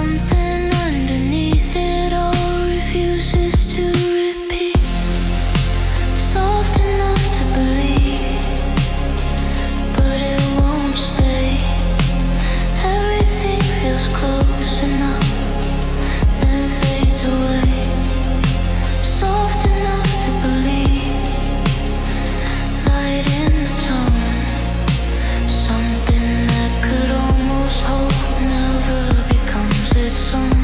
Something underneath it all refuses to repeat. Soft enough to believe, but it won't stay. Everything feels close enough, then fades away. Soft enough to believe, light in the tone. Something that could almost hope never becomes its own.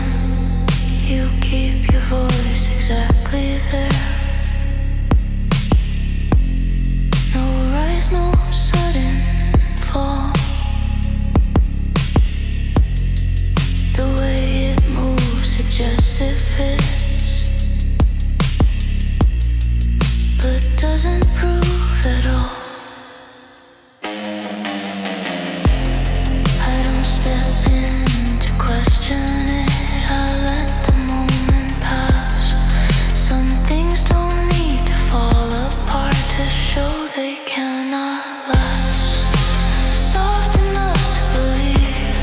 You keep your voice exactly there. No rise, no sudden fall. The way it moves suggests it fits, but doesn't prove at all. I don't step in to question it. I let the moment pass. Some things don't need to fall apart to show they cannot last. Soft enough to believe,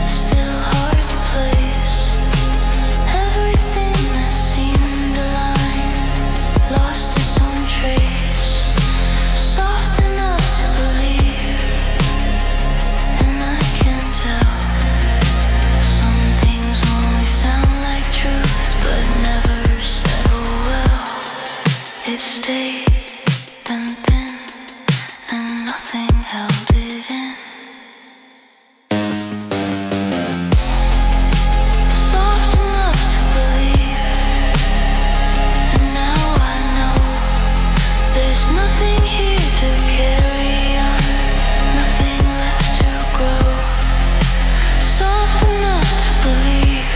still hard to place. Everything that seemed aligned lost its own trace. Soft enough to believe, and I can tell. Some things only sound like truth, but never settle well. It stayed, then thin, and nothing held it in. Soft enough to believe, and now I know there's nothing here to carry on, nothing left to grow. Soft enough to believe,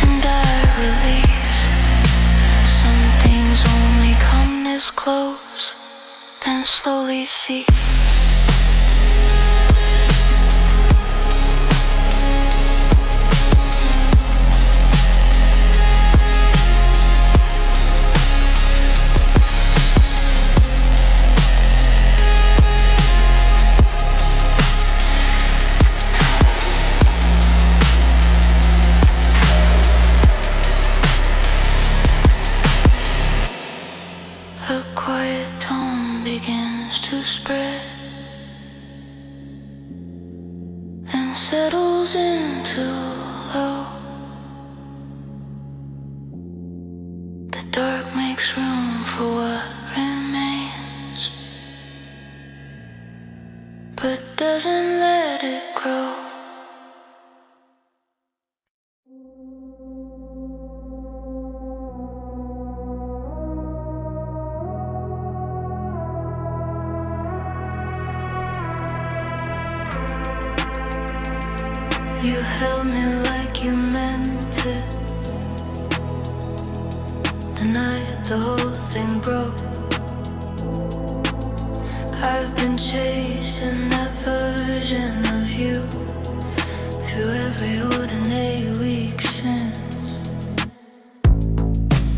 and I release. Some things only come this close, then slowly cease. A quiet tone begins to spread, then settles into low. The dark makes room for what remains, but doesn't let it grow. You held me like you meant it. The night the whole thing broke, I've been chasing that version of you through every ordinary week since.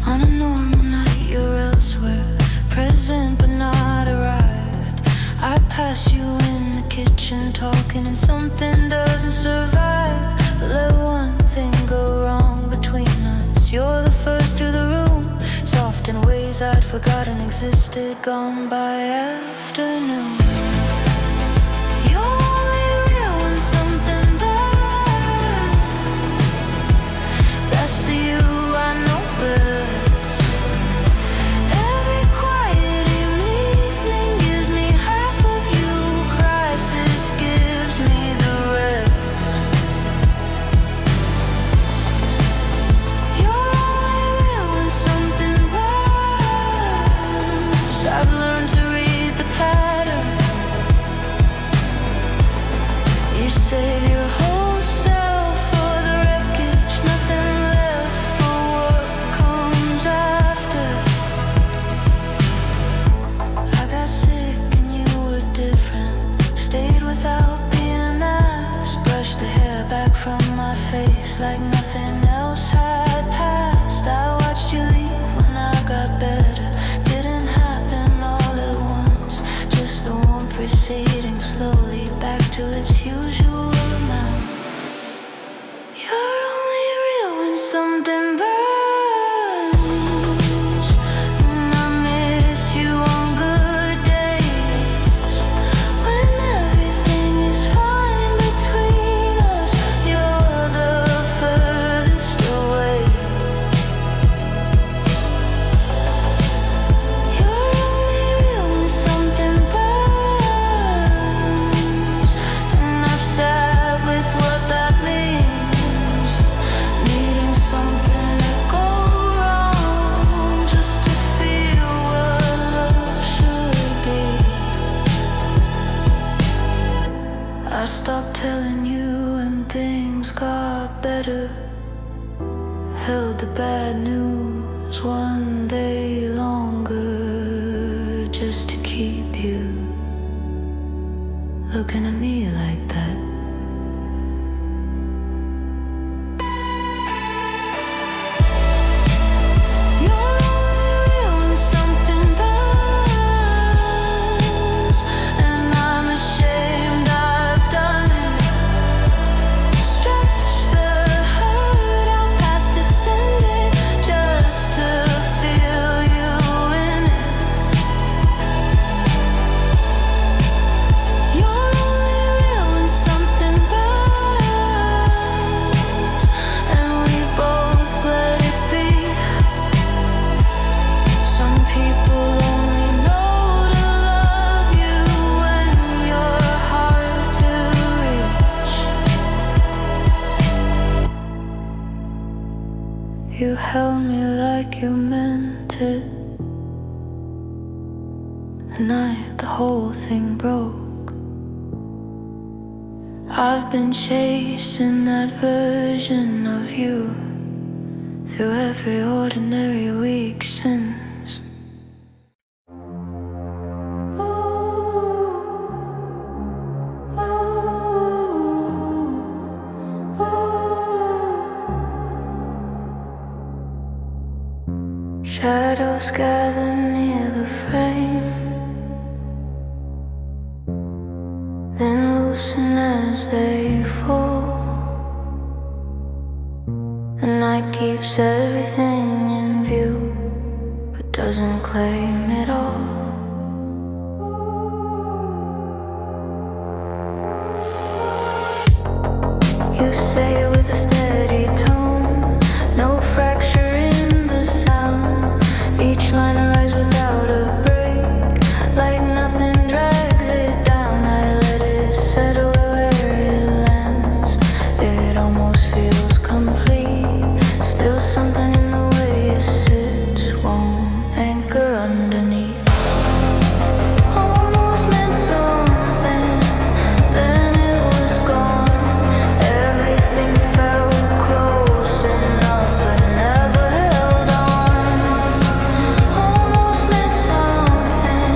On a normal night you're elsewhere, present but not arrived. I pass you in the kitchen talking and something doesn't survive. But let one thing go wrong between us. You're the first through the room, soft in ways I'd forgotten existed, gone by afternoon. You're only real when something burns. That's the you I know best. Every quiet evening gives me half of you. Crisis gives me the rest. You're only real when something burns. I've learned to read the pattern. You save your whole self for the wreckage, nothing left for what comes after. I got sick and you were different. Stayed without being asked. Brushed the hair back from my face like nothing else had passed. I watched you leave when I got better. Didn't happen all at once, just the warmth receding slowly back to its usual amount. better. Held the bad news one day longer just to keep you looking at me like that. You held me like you meant it. The night the whole thing broke, I've been chasing that version of you through every ordinary week since. Shadows gather near the frame, then loosen as they fall. The night keeps everything in view, but doesn't claim it all. You say it with a steady tone, no fracture in the sound. Each line arrives without a break, like nothing drags it down. I let it settle where it lands. It almost feels complete. Still something in the way it sits won't anchor underneath. Almost meant something, then it was gone. Everything felt close enough, but never held on. Almost meant something,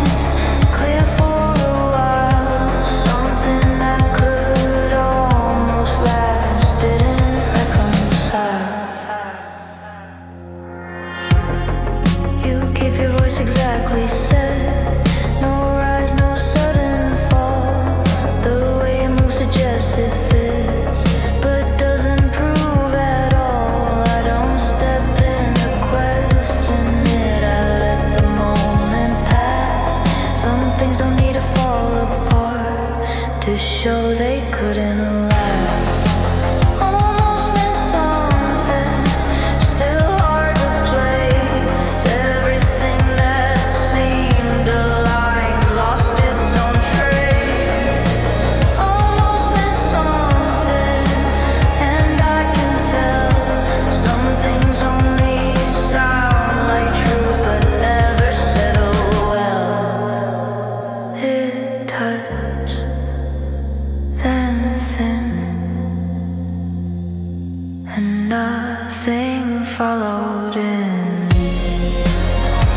clear for a while. Something that could almost last, didn't reconcile. You keep your voice exactly set. No rise, no sudden fall. The way it moves suggests it fits, but doesn't prove at all. I don't step in to question it. I let the moment pass. Some things don't need to fall apart to show they couldn't last. Almost meant something, still hard to place. Everything that seemed aligned lost its own trace. Almost meant something, and I can tell. Some things only sound like truth, but never settle well. It touched, then thin, and nothing followed in.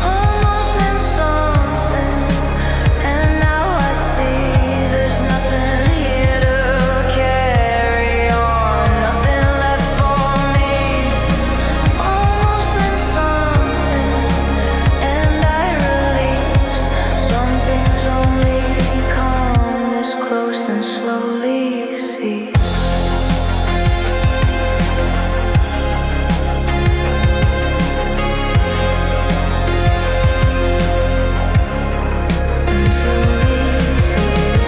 Almost meant something, and now I see there's nothing here to carry on. Nothing left for me. Almost meant something, and I release. Some things only come this close and slowly cease. And slowly cease.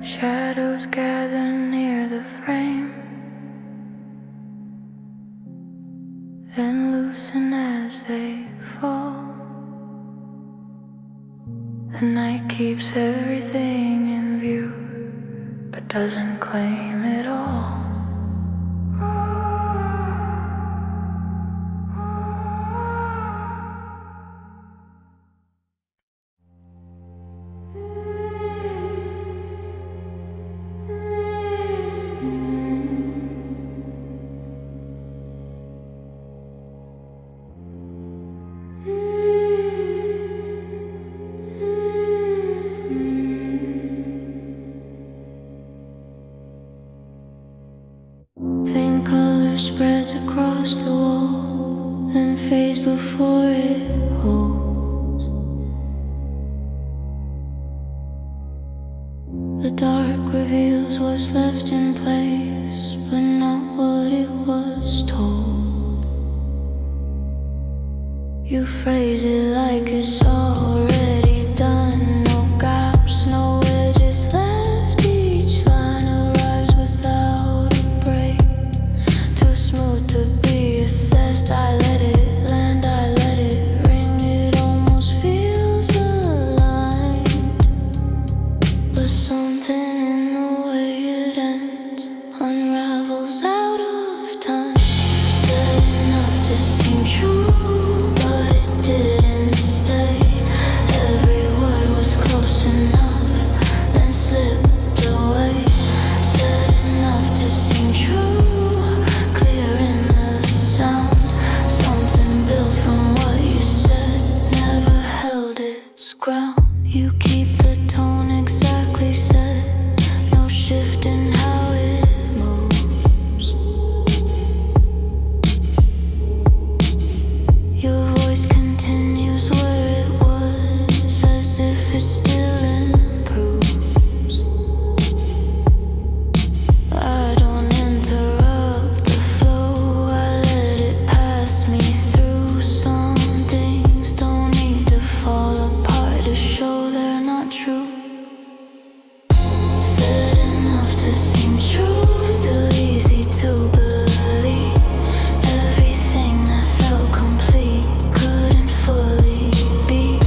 Shadows gather near the frame, then loosen as they fall. The night keeps everything in view, but doesn't claim it all. then fades before it holds. The dark reveals what's left in place, but not what it was told. You phrase it like it's already done. No gaps, no edges left. Each line arrives without a break. Too smooth to be assessed. I let it land, I let it ring. It almost feels aligned, but something in the way it ends unravels out of time. Said enough to seem true, but it didn't stay. Every word was close enough, then slipped away. Said enough to seem true, clear in the sound. Something built from what you said never held its ground. You keep the tone exactly set, no shift in how it moves. Your voice continues where it was, as if it still improves. I don't interrupt the flow, I let it pass me through. Some things don't need to fall apart to show they're not true. Said enough to seem true, still easy to believe. Everything that felt complete couldn't fully be.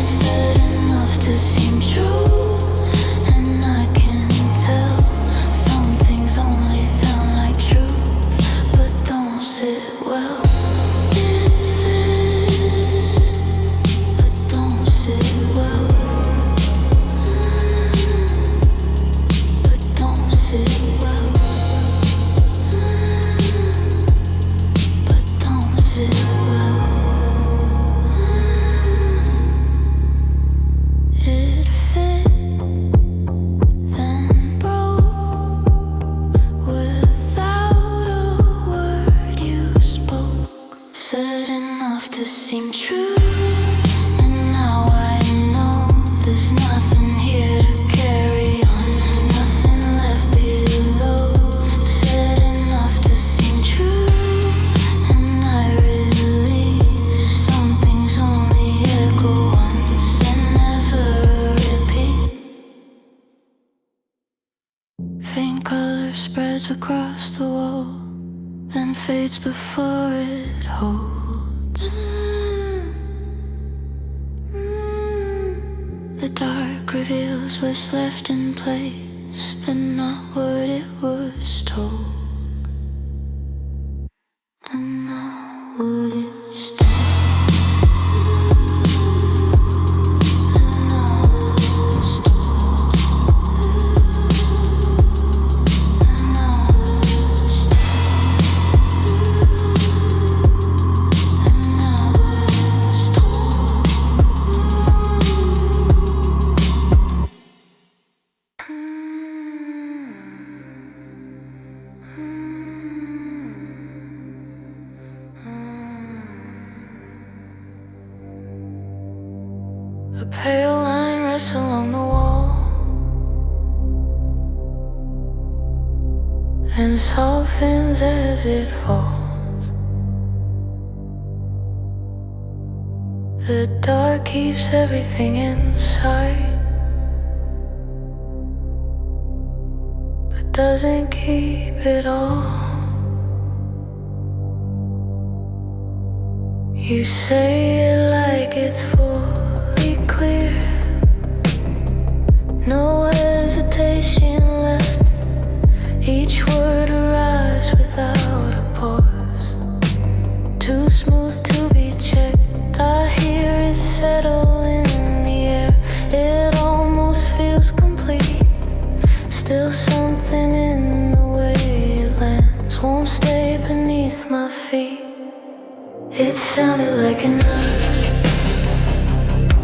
Said enough to seem true, and I can tell some things only sound like truth, but don't sit well. It fit, but don't sit well. But don't sit well. But don't sit well. It fit, then broke without a word you spoke. Said enough to seem true, and now I know there's nothing here to carry on, nothing left below. Said enough to seem true, and I release. Some things only echo once and never repeat. Faint color spreads across the wall, then fades before it holds. The dark reveals what's left in place, but not what it was told. And not what it was told. And not what it was told. And not what it was told. And not what it was told. A pale line rests along the wall and softens as it falls. The dark keeps everything inside, but doesn't keep it all. You say it like it's fully clear, no hesitation left. Each word arrives without a pause, too smooth to be checked. I hear it settle in the air, it almost feels complete. Still something in the way it lands won't stay beneath my feet. It sounded like enough,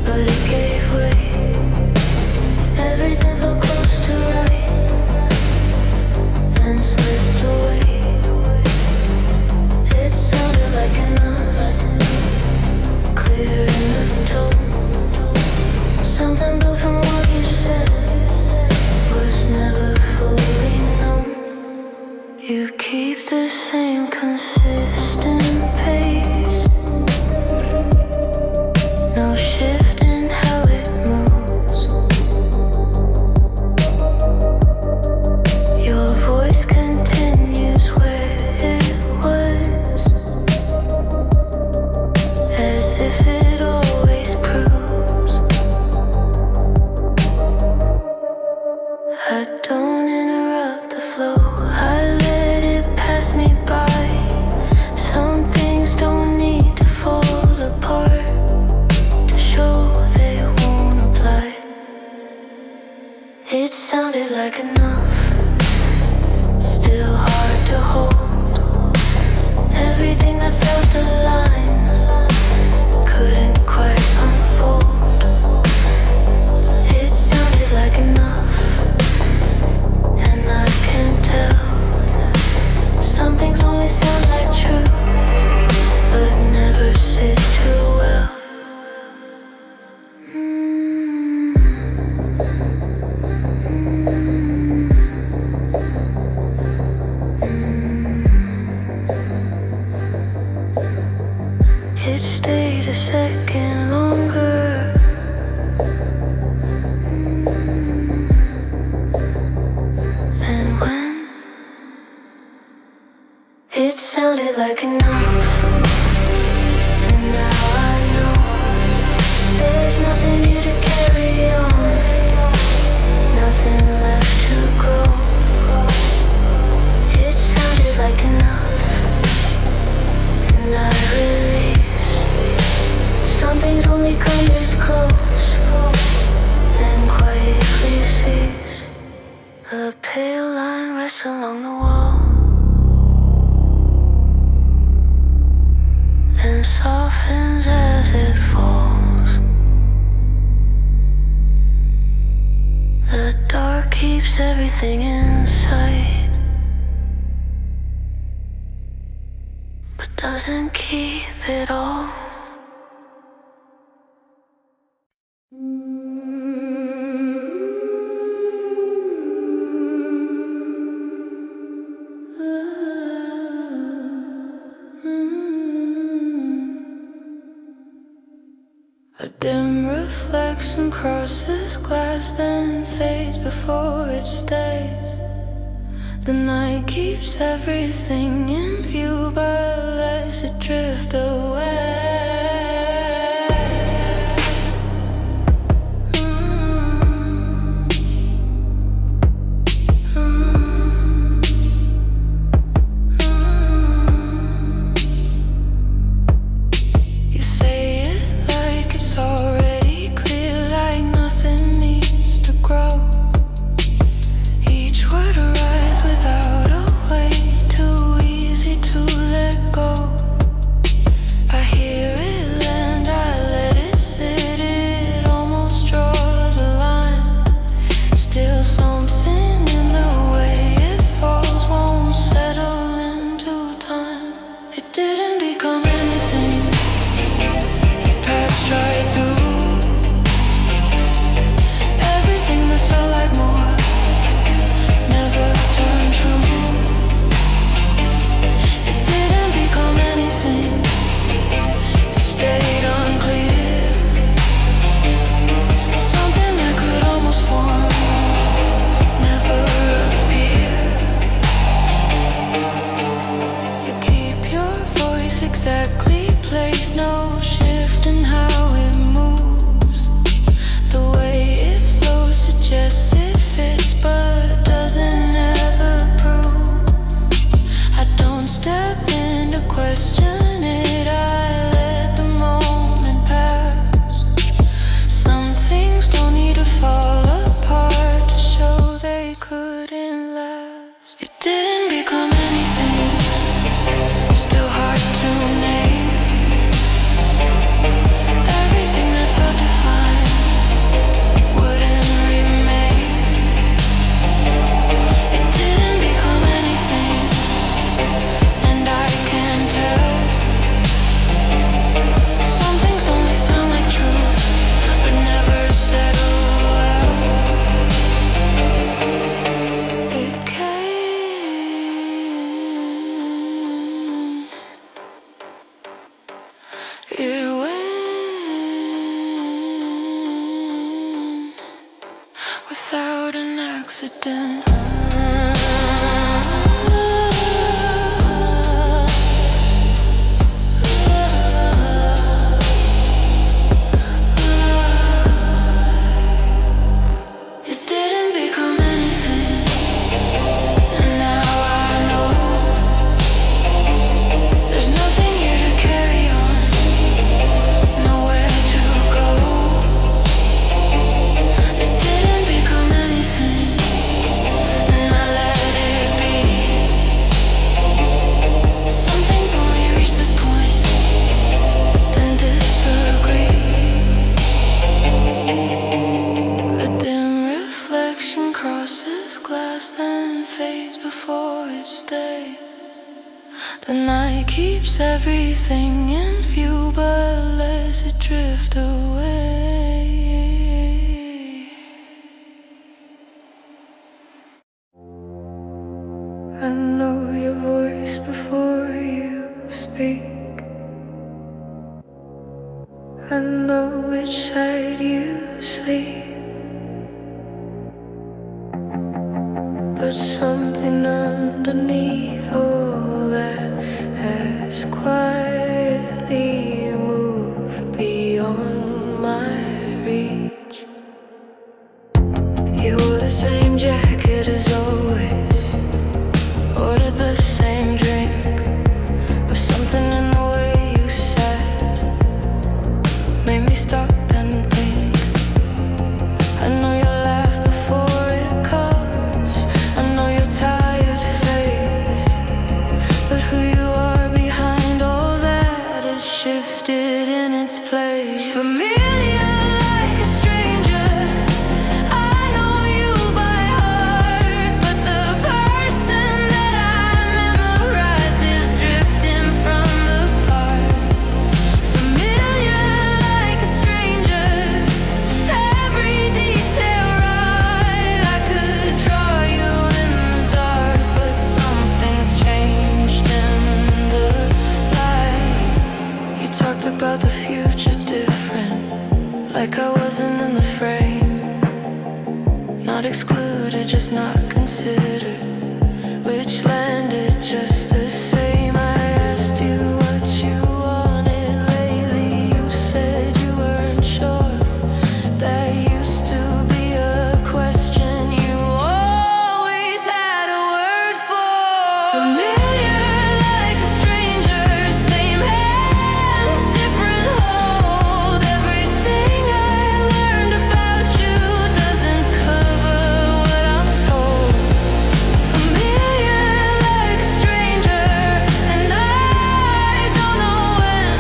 but it gave way. Everything felt close to right, then slipped away. It sounded like enough, It stayed a second longer. Than when it sounded like enough. And now I know there's nothing here to carry on. Nothing left to grow. It sounded like enough. And I release. Some things only come this close. Then quietly cease. A pale line rests along the wall. And softens as it falls. The dark keeps everything in sight, but doesn't keep it all. A dim reflection crosses glass, then fades before it stays. The night keeps everything in view, but lets it drift away. You say it like it's already clear, like nothing needs to grow. Each word arrives without a way, too easy to let go. I hear it land, I let it sit, it almost draws a line. Still something in the way it falls won't settle into time. It didn't become anything, it passed right through. Everything that felt like more never turned true. It didn't become anything, it stayed unclear. Something that could almost form never appeared. You keep your voice exactly placed, no shift in how it moves. The way it flows suggests it fits, but doesn't ever prove. I don't step in to question it, I let the moment pass. Some things don't need to fall apart to show they couldn't last. It didn't become anything, still hard to name. Everything that felt defined wouldn't remain. It didn't become anything, and I can tell. Some things only sound like truth, but never settle well. It came, it went without an accident. It didn't become anything, and now I know there's nothing here to carry on, nowhere to go. It didn't become anything, and I let it be. Some things only reach this point, then disagree. A dim reflection crosses glass, then fades before it stays. The night keeps everything in view, but lets it drift away. I know your voice before you speak. I know which side you sleep, but something underneath all that has quietly moved beyond my reach. You wore the same jacket as always, ordered the same drink, but something in the way you sat made me stop and think. I know you laugh before it comes, I know your tired face, but who you are behind all that has shifted in its place. Familiar like a stranger, I know you by heart, but the person that I memorized is drifting from the part. Familiar like a stranger, every detail right. I could draw you in the dark, but something's changed in the light. You talked about the future different, like I wasn't in the frame. Not excluded, just not considered, which landed just the same. I asked you what you wanted lately, you said you weren't sure. That used to be a question you always had a word for. Familiar like a stranger, same hands, different hold. Everything I learned about you doesn't cover what I'm told. Familiar like a stranger, and I don't know when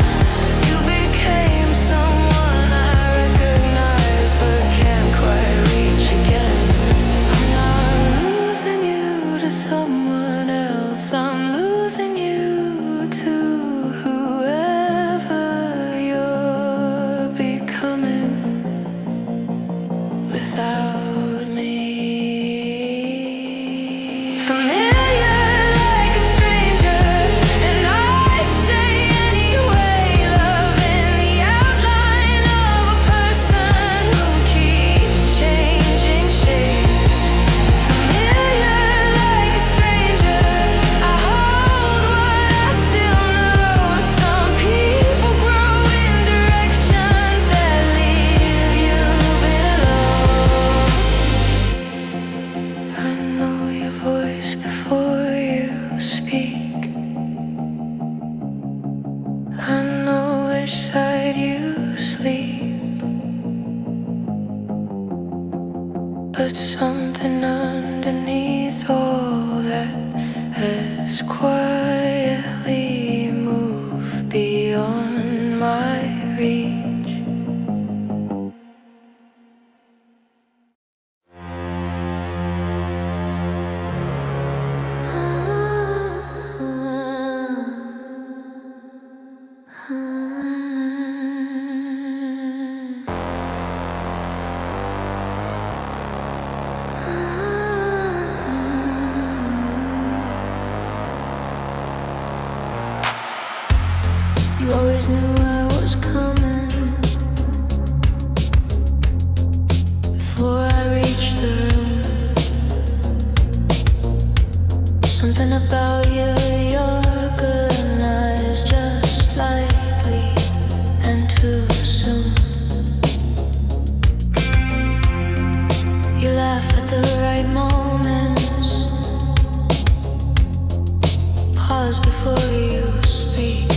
you became someone I recognize but can't quite reach again. I'm not losing you to someone else, I'm losing you to whoever you're becoming without me. Familiar like a stranger, and I stay anyway, loving the outline of a person who keeps changing shape. Familiar like a stranger, I hold what I still know. Some people grow in directions that leave you below. I know your voice before you speak, I know which side you sleep, but something underneath all that has quietly moved beyond my reach. You always knew I was coming before I reached the room. Something about you, organized just slightly and too soon. You laugh at the right moments, pause before you speak.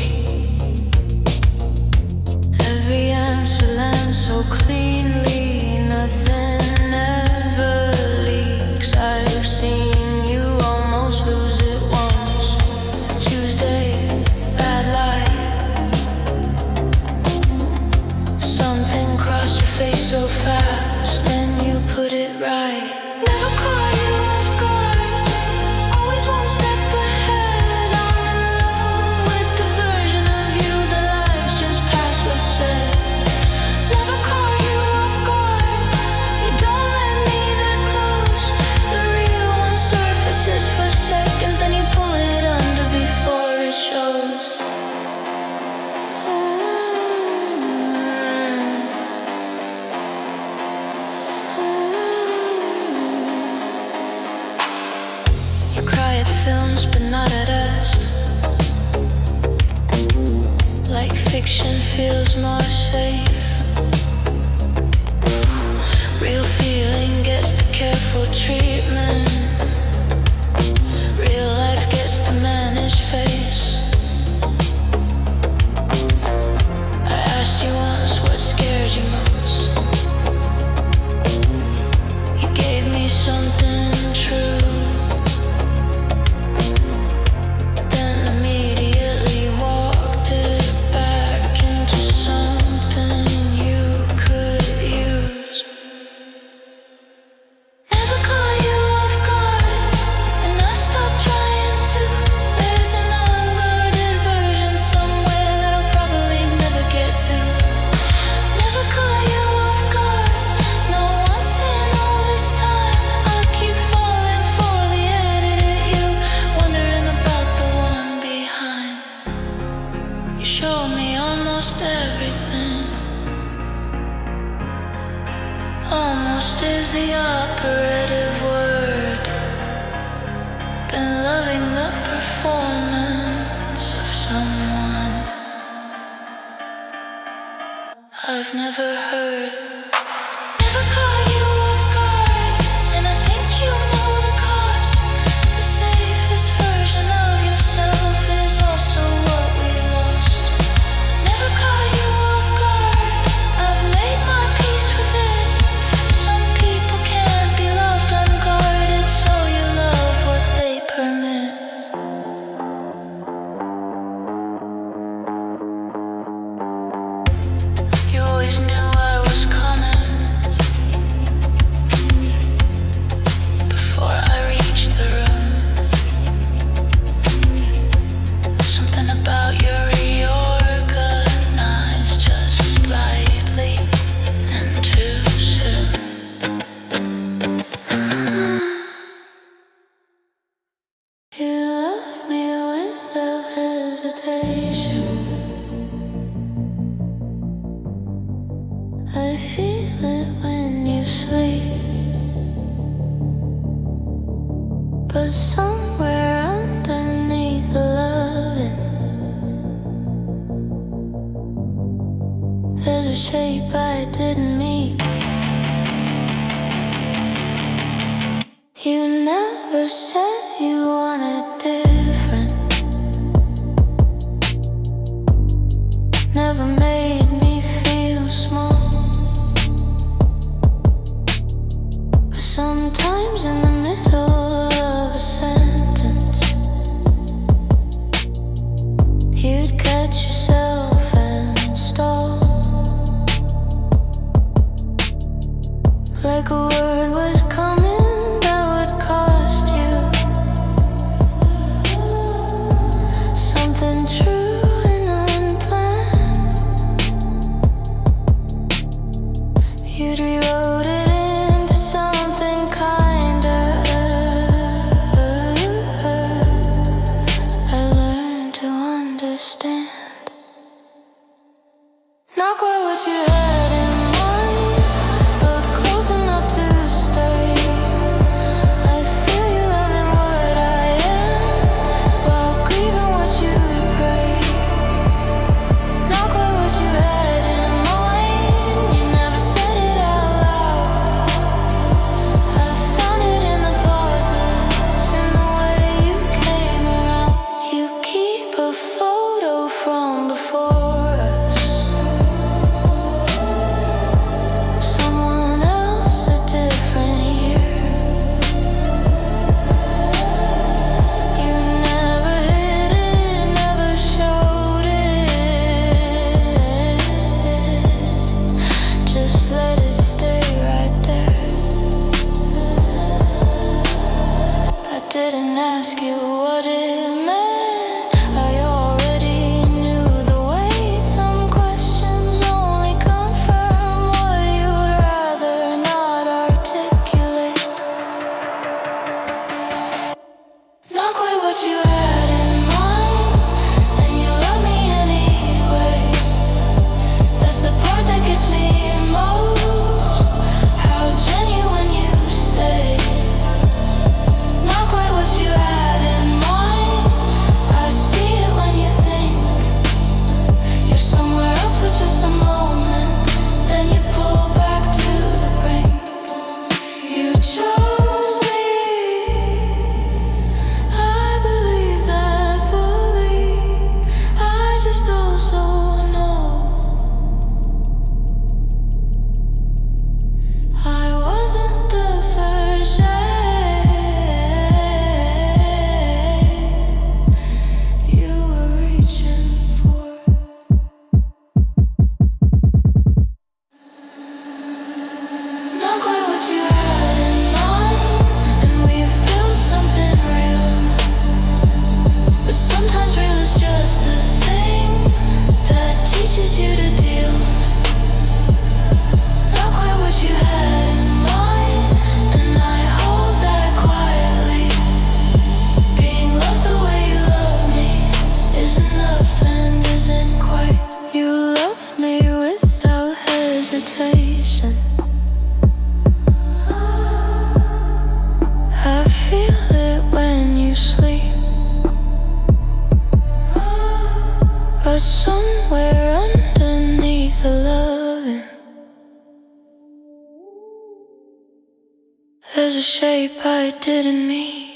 films, but not at us. Like fiction feels more safe. Real feeling gets the careful treatment. Real life gets the managed face. I asked you once what scared you most. You gave me something true. Is the operative word. Been loving the performance of someone I've never heard. Never caught you off guard, and I think you know the cost. The safest version of yourself is also what we lost. Never caught you off guard, I've made my peace with it. I feel it when you sleep, but somewhere underneath the loving, there's a shape I didn't meet. You never said you wanted different, never made me feel small. Sometimes in the middle of a sentence, you'd catch yourself and stall, like a word was coming that would cost you something true and unplanned. You'd rewrote it. Not quite what you had in mind, but close enough to stay. I feel you loving what I am, while grieving what you pray. Not quite what you had in mind, you never said it out loud. I found it in the pauses, in the way you came around. You keep a photo from before us. meditation. I feel it when you sleep, but somewhere underneath the loving, there's a shape I didn't meet.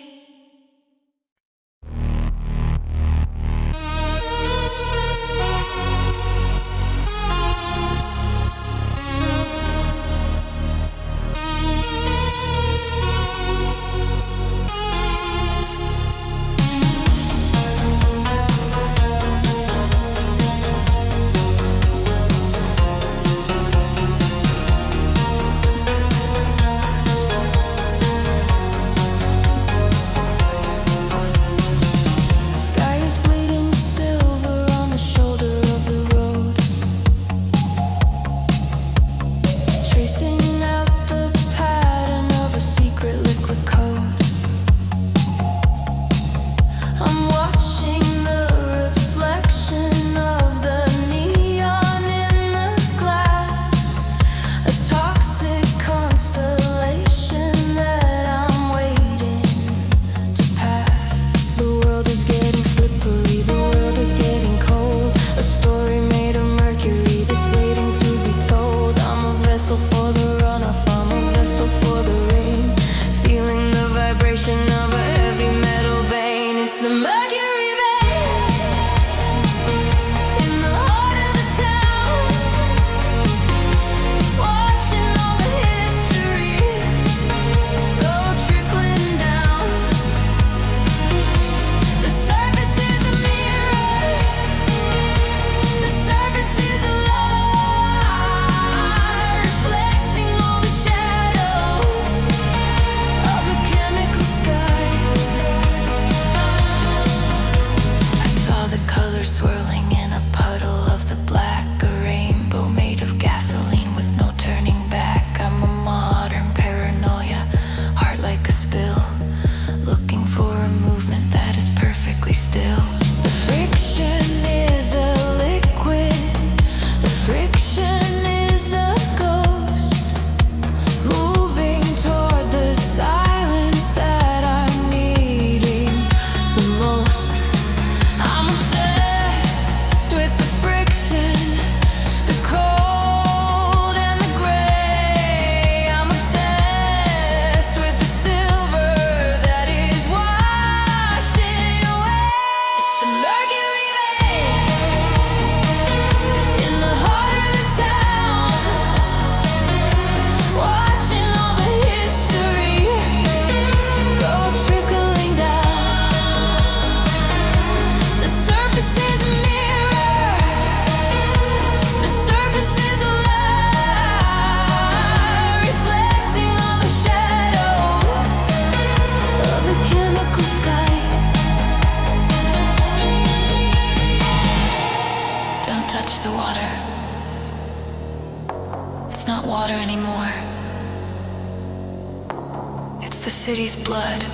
city's blood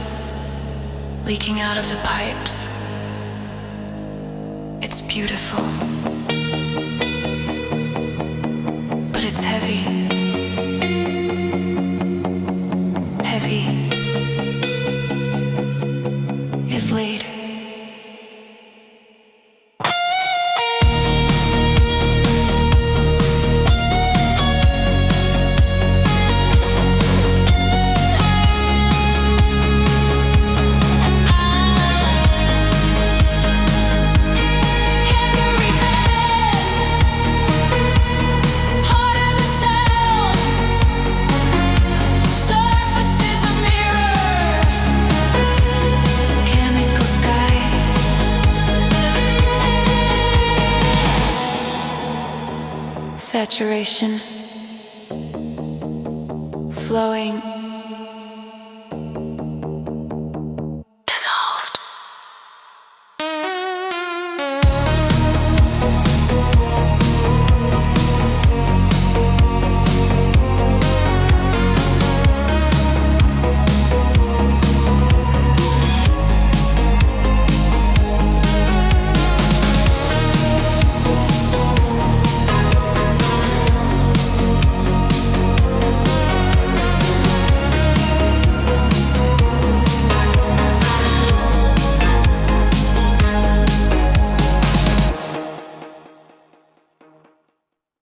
leaking out of the pipes. It's beautiful, but it's heavy. Heavy is lead. Saturation, flowing.